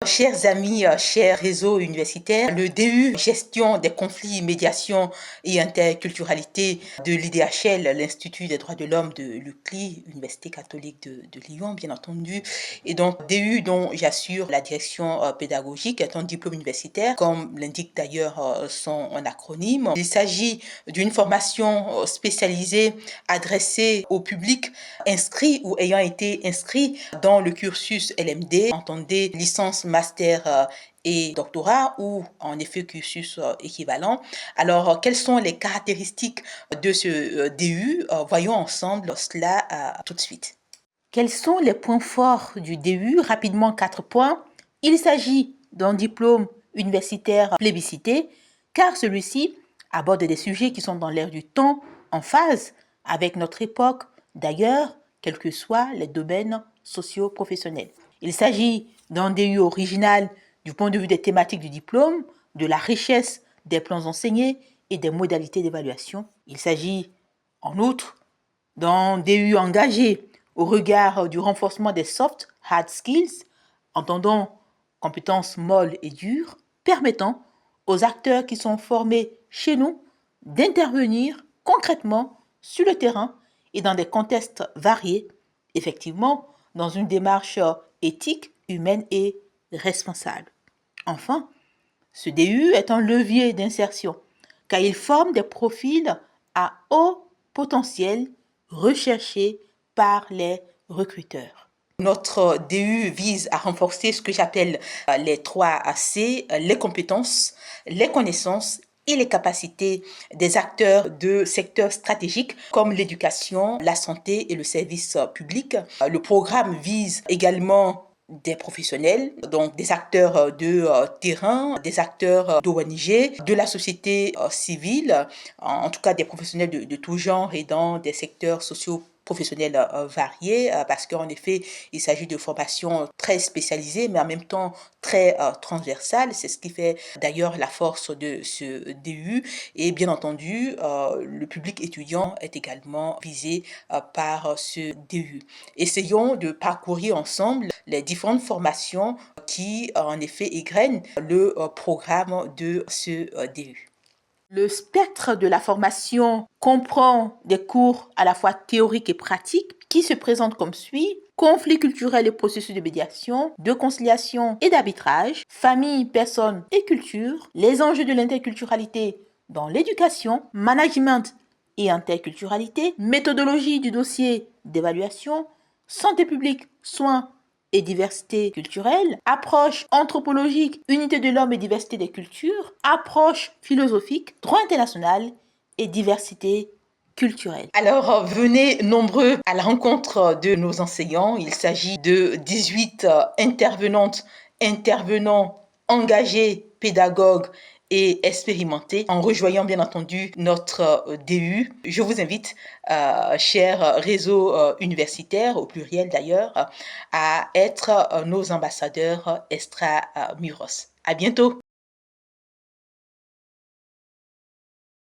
Chers amis, chers réseaux universitaires, le DU Gestion des conflits, médiation et interculturalité de l'IDHL, l'Institut des droits de l'homme de l'UCLI, Université catholique de Lyon, bien entendu, et donc DU dont j'assure la direction pédagogique, est un diplôme universitaire, comme l'indique d'ailleurs son acronyme. Il s'agit d'une formation spécialisée adressée au public inscrit ou ayant été inscrit dans le cursus LMD, entendez licence, master et doctorat ou en effet cursus équivalent. Alors, quelles sont les caractéristiques de ce DU? Voyons ensemble cela tout de suite. Quels sont les points forts du DU? Rapidement, 4 points. Il s'agit d'un diplôme universitaire plébiscité car celui-ci aborde des sujets qui sont dans l'air du temps, en phase avec notre époque, d'ailleurs, quels que soient les domaines socio-professionnels. Il s'agit d'un DU original du point de vue des thématiques du diplôme, de la richesse des plans enseignés et des modalités d'évaluation. Il s'agit, en outre, d'un DU engagé au regard du renforcement des soft hard skills, entendant compétences molles et dures, permettant aux acteurs qui sont formés chez nous d'intervenir concrètement sur le terrain et dans des contextes variés, effectivement dans une démarche éthique, humaine et responsable. Enfin, ce DU est un levier d'insertion car il forme des profils à haut potentiel recherchés par les recruteurs. Notre DU vise à renforcer ce que j'appelle les 3 C, les compétences, les connaissances et les capacités des acteurs de secteurs stratégiques comme l'éducation, la santé et le service public. Le programme vise également des professionnels, donc des acteurs de terrain, des acteurs d'ONG, de la société civile, en tout cas des professionnels de tout genre et dans des secteurs sociaux professionnels variés, parce qu'en effet, il s'agit de formations très spécialisées, mais en même temps très transversales. C'est ce qui fait d'ailleurs la force de ce DU. Et bien entendu, le public étudiant est également visé par ce DU. Essayons de parcourir ensemble les différentes formations qui, en effet, égrènent le programme de ce DU. Le spectre de la formation comprend des cours à la fois théoriques et pratiques qui se présentent comme suit: conflits culturels et processus de médiation, de conciliation et d'arbitrage, famille, personnes et culture, les enjeux de l'interculturalité dans l'éducation, management et interculturalité, méthodologie du dossier d'évaluation, santé publique, soins et diversité culturelle, approche anthropologique, unité de l'homme et diversité des cultures, approche philosophique, droit international et diversité culturelle. Alors, venez nombreux à la rencontre de nos enseignants. Il s'agit de 18 intervenants engagés, pédagogues et expérimentés, en rejoignant bien entendu notre DU. Je vous invite, chers réseaux universitaires, au pluriel d'ailleurs, à être nos ambassadeurs extramuros. À bientôt!